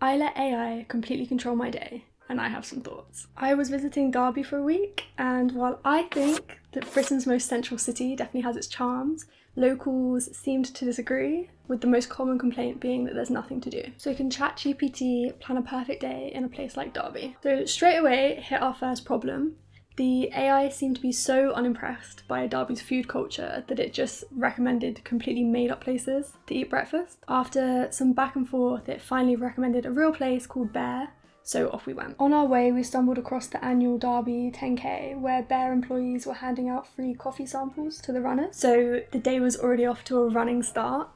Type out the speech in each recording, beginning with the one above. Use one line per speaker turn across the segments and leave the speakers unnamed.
I let AI completely control my day, and I have some thoughts. I was visiting Derby for a week, and while I think that Britain's most central city definitely has its charms, locals seemed to disagree, with the most common complaint being that there's nothing to do. So can ChatGPT plan a perfect day in a place like Derby? So straight away hit our first problem. The AI seemed to be so unimpressed by Derby's food culture that it just recommended completely made up places to eat breakfast. After some back and forth, it finally recommended a real place called Bear, so off we went. On our way, we stumbled across the annual Derby 10K, where Bear employees were handing out free coffee samples to the runners. So the day was already off to a running start.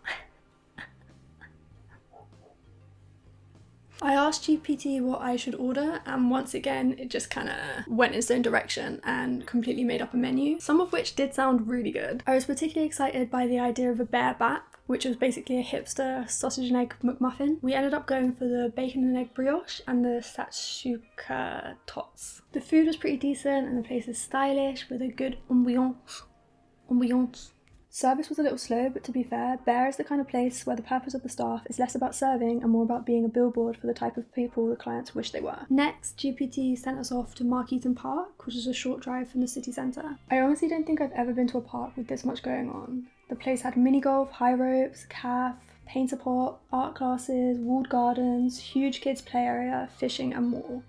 I asked GPT what I should order, and once again it just kind of went in its own direction and completely made up a menu, some of which did sound really good. I was particularly excited by the idea of a bear bap, which was basically a hipster sausage and egg McMuffin. We ended up going for the bacon and egg brioche and the shakshuka tots. The food was pretty decent and the place is stylish with a good ambiance. Service was a little slow, but to be fair, Bear is the kind of place where the purpose of the staff is less about serving and more about being a billboard for the type of people the clients wish they were. Next, GPT sent us off to Markeaton Park, which is a short drive from the city centre. I honestly don't think I've ever been to a park with this much going on. The place had mini golf, high ropes, calf, painter pot, art classes, walled gardens, huge kids play area, fishing and more,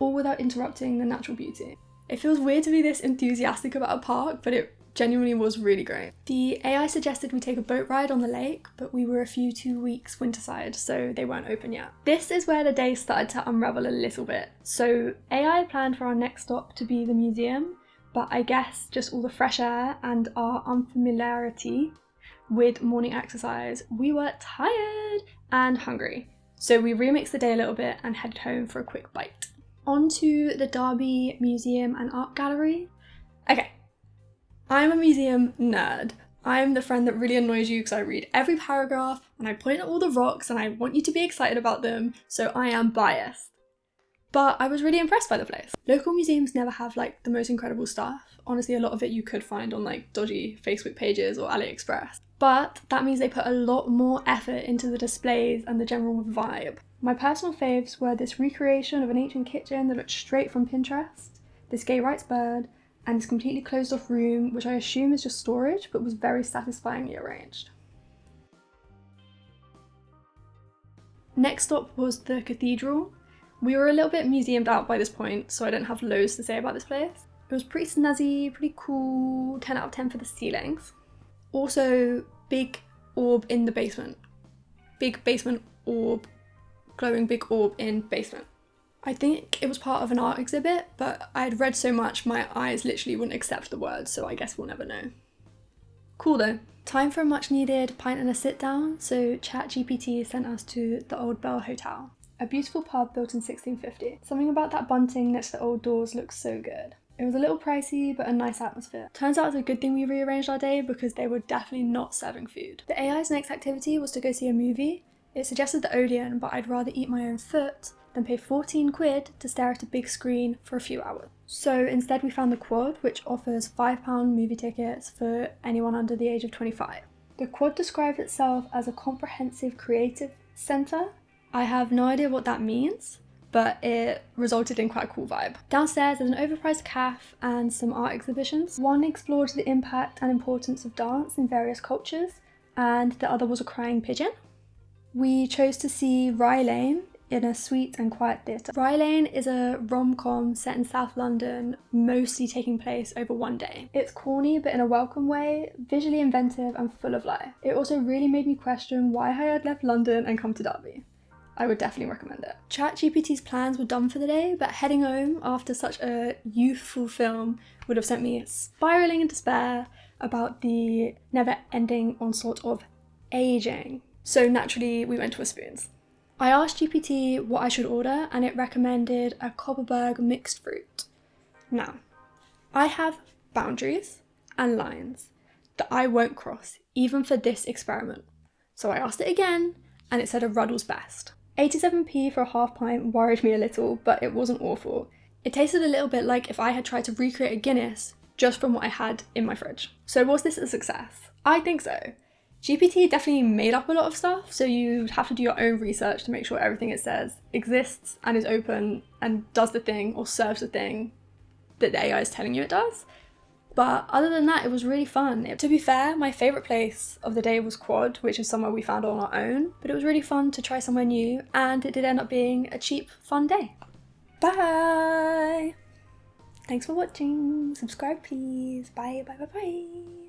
all without interrupting the natural beauty. It feels weird to be this enthusiastic about a park, but it genuinely was really great. The AI suggested we take a boat ride on the lake, but we were a few 2 weeks winterside, so they weren't open yet. This is where the day started to unravel a little bit. So AI planned for our next stop to be the museum, but I guess just all the fresh air and our unfamiliarity with morning exercise, we were tired and hungry. So we remixed the day a little bit and headed home for a quick bite. On to the Derby Museum and Art Gallery. Okay. I'm a museum nerd. I'm the friend that really annoys you because I read every paragraph and I point at all the rocks and I want you to be excited about them, so I am biased. But I was really impressed by the place. Local museums never have like the most incredible stuff. Honestly, a lot of it you could find on like dodgy Facebook pages or AliExpress. But that means they put a lot more effort into the displays and the general vibe. My personal faves were this recreation of an ancient kitchen that looked straight from Pinterest, this gay rights bird, and this completely closed off room, which I assume is just storage, but was very satisfyingly arranged. Next stop was the cathedral. We were a little bit museumed out by this point, so I don't have loads to say about this place. It was pretty snazzy, pretty cool, 10 out of 10 for the ceilings. Also, big orb in the basement. Big basement orb, glowing big orb in basement. I think it was part of an art exhibit, but I had read so much my eyes literally wouldn't accept the words, so I guess we'll never know. Cool though. Time for a much needed pint and a sit down, so ChatGPT sent us to the Old Bell Hotel, a beautiful pub built in 1650. Something about that bunting next to the old doors looks so good. It was a little pricey, but a nice atmosphere. Turns out it's a good thing we rearranged our day because they were definitely not serving food. The AI's next activity was to go see a movie. It suggested the Odeon, but I'd rather eat my own foot than pay 14 quid to stare at a big screen for a few hours. So instead we found the Quad, which offers £5 movie tickets for anyone under the age of 25. The Quad described itself as a comprehensive creative centre. I have no idea what that means, but it resulted in quite a cool vibe. Downstairs there's an overpriced cafe and some art exhibitions. One explored the impact and importance of dance in various cultures, and the other was a crying pigeon. We chose to see Rye Lane in a sweet and quiet theatre. Rye Lane is a rom-com set in South London, mostly taking place over one day. It's corny but in a welcome way, visually inventive and full of life. It also really made me question why I had left London and come to Derby. I would definitely recommend it. ChatGPT's plans were done for the day, but heading home after such a youthful film would have sent me spiralling in despair about the never-ending onslaught of aging. So naturally, we went to a Spoons. I asked GPT what I should order and it recommended a Copperberg mixed fruit. Now, I have boundaries and lines that I won't cross, even for this experiment. So I asked it again and it said a Ruddle's best. 87p for a half pint worried me a little, but it wasn't awful. It tasted a little bit like if I had tried to recreate a Guinness just from what I had in my fridge. So was this a success? I think so. GPT definitely made up a lot of stuff, so you have to do your own research to make sure everything it says exists and is open and does the thing or serves the thing that the AI is telling you it does. But other than that, it was really fun. To be fair, my favourite place of the day was Quad, which is somewhere we found on our own. But it was really fun to try somewhere new, and it did end up being a cheap, fun day. Bye! Thanks for watching. Subscribe, please. Bye, bye, bye, bye.